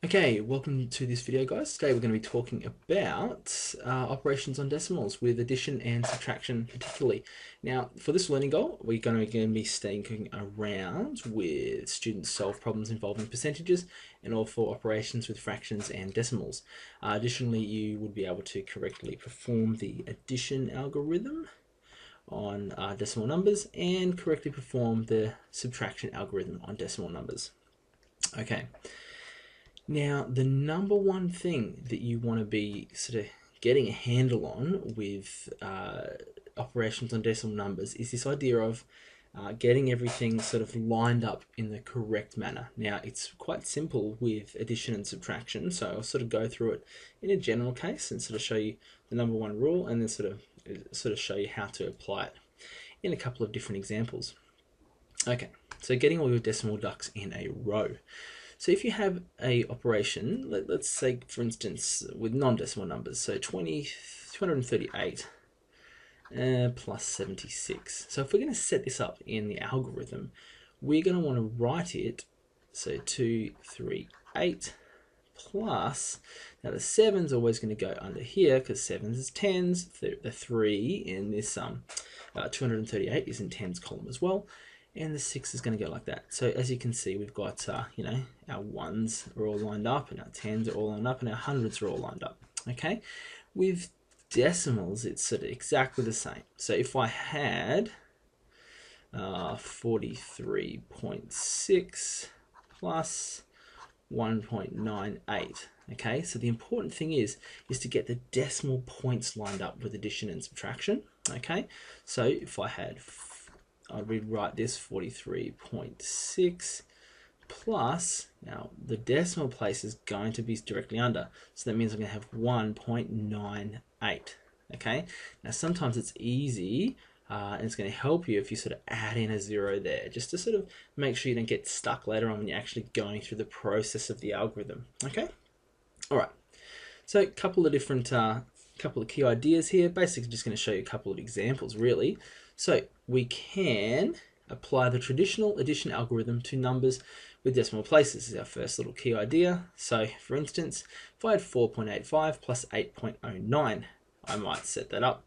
Okay, welcome to this video, guys. Today we're going to be talking about operations on decimals with addition and subtraction particularly. Now, for this learning goal, we're going to be sticking around with students solve problems involving percentages and all for operations with fractions and decimals. Additionally, you would be able to correctly perform the addition algorithm on decimal numbers and correctly perform the subtraction algorithm on decimal numbers. Okay. Now, the number one thing that you want to be sort of getting a handle on with operations on decimal numbers is this idea of getting everything sort of lined up in the correct manner. Now, it's quite simple with addition and subtraction, so I'll sort of go through it in a general case and sort of show you the number one rule and then sort of show you how to apply it in a couple of different examples. Okay, so getting all your decimal ducks in a row. So if you have a operation, let's say for instance with non-decimal numbers, so 238 plus 76. So if we're going to set this up in the algorithm, we're going to want to write it, so 238 plus, now the 7's always going to go under here because 7's is 10's, the 3 in this 238 is in 10's column as well. And the 6 is going to go like that. So as you can see, we've got, our 1's are all lined up, and our 10's are all lined up, and our 100's are all lined up. Okay? With decimals, it's sort of exactly the same. So if I had 43.6 plus 1.98, okay? So the important thing is to get the decimal points lined up with addition and subtraction, okay? So if I had I'd rewrite this 43.6 plus, now the decimal place is going to be directly under, so that means I'm going to have 1.98. Okay, now sometimes it's easy and it's going to help you if you sort of add in a zero there, just to sort of make sure you don't get stuck later on when you're actually going through the process of the algorithm. Okay, all right, so a couple of different couple of key ideas here. Basically just going to show you a couple of examples really. So we can apply the traditional addition algorithm to numbers with decimal places. This is our first little key idea. So for instance, if I had 4.85 plus 8.09, I might set that up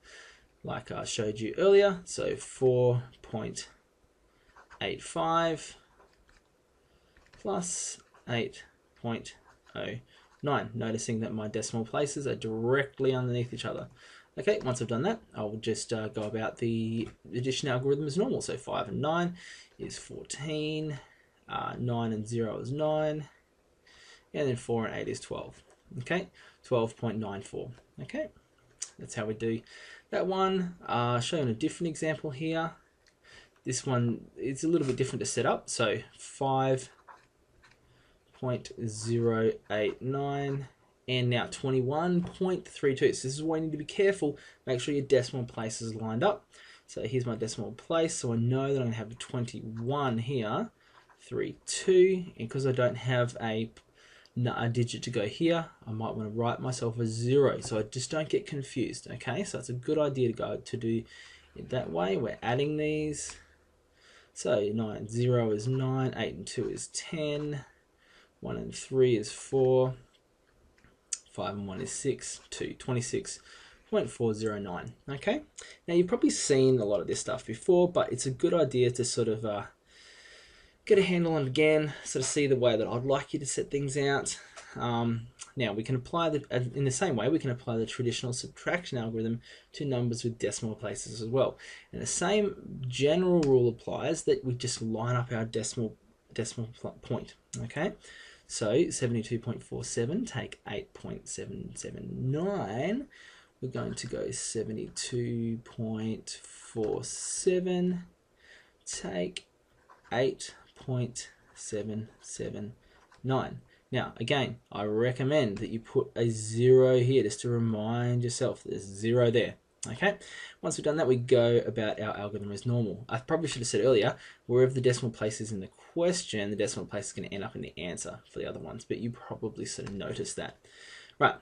like I showed you earlier. So 4.85 plus 8.09. Noticing that my decimal places are directly underneath each other. Okay, once I've done that, I'll just go about the addition algorithm as normal. So 5 and 9 is 14, 9 and 0 is 9, and then 4 and 8 is 12. Okay, 12.94. Okay, that's how we do that one. Showing a different example here. This one is a little bit different to set up. So 5.089 and now 21.32. So this is why you need to be careful. Make sure your decimal place is lined up. So here's my decimal place. So I know that I'm going to have a 21 here, 32. And because I don't have a digit to go here, I might want to write myself a 0. So I just don't get confused. Okay, so it's a good idea to do it that way. We're adding these. So 9, 0 is 9, 8 and 2 is 10, 1 and 3 is 4, 5 and 1 is 6, 2, 26.409. Okay, now you've probably seen a lot of this stuff before, but it's a good idea to sort of get a handle on it again, sort of see the way that I'd like you to set things out. Now we can apply in the same way we can apply the traditional subtraction algorithm to numbers with decimal places as well. And the same general rule applies, that we just line up our decimal point. Okay. So 72.47, take 8.779, we're going to go 72.47, take 8.779. Now, again, I recommend that you put a 0 here just to remind yourself there's 0 there. Okay, once we've done that, we go about our algorithm as normal. I probably should have said earlier, wherever the decimal place is in the question, the decimal place is going to end up in the answer for the other ones, but you probably sort of noticed that. Right,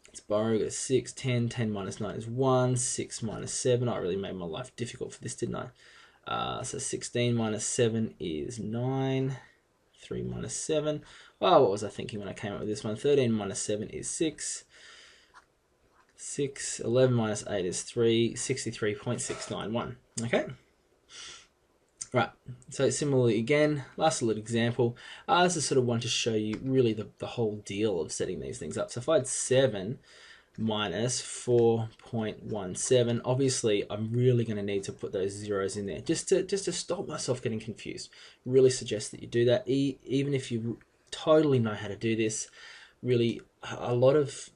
let's borrow, go 6, 10, 10 minus 9 is 1, 6 minus 7, I really made my life difficult for this, didn't I? So 16 minus 7 is 9, 3 minus 7. Oh, what was I thinking when I came up with this one? 13 minus 7 is 6. 11 minus 8 is 3. 63.691. Okay. Right, so similarly again, last little example. This is sort of one to show you really the whole deal of setting these things up. So if I had 7 minus 4.17, obviously I'm really going to need to put those zeros in there just to stop myself getting confused. Really suggest that you do that, even if you totally know how to do this. Really, a lot of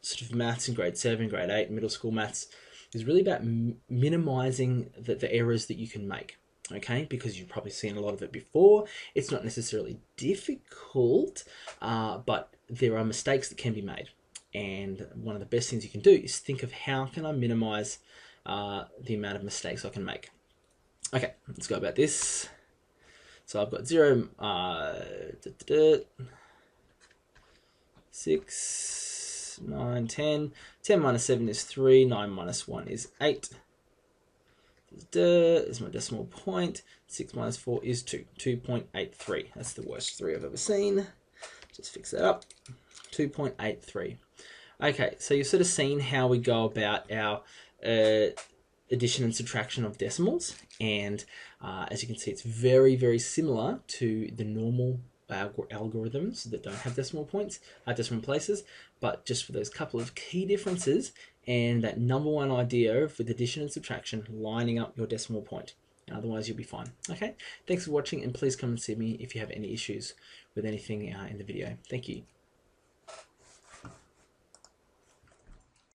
sort of maths in grade 7, grade 8, middle school maths is really about minimizing the errors that you can make. Okay, because you've probably seen a lot of it before. It's not necessarily difficult, but there are mistakes that can be made. And one of the best things you can do is think of how can I minimize the amount of mistakes I can make. Okay, let's go about this. So I've got 0, 6, 9, 10. 10 minus 7 is 3. 9 minus 1 is 8. Is my decimal point. 6 minus 4 is 2. 2.83. That's the worst 3 I've ever seen. Just fix that up. 2.83. Okay, so you've sort of seen how we go about our addition and subtraction of decimals. And as you can see, it's very, very similar to the normal algorithms that don't have decimal points, decimal places, but just for those couple of key differences and that number one idea of with addition and subtraction lining up your decimal point. And otherwise you'll be fine. Okay, thanks for watching, and please come and see me if you have any issues with anything in the video. Thank you.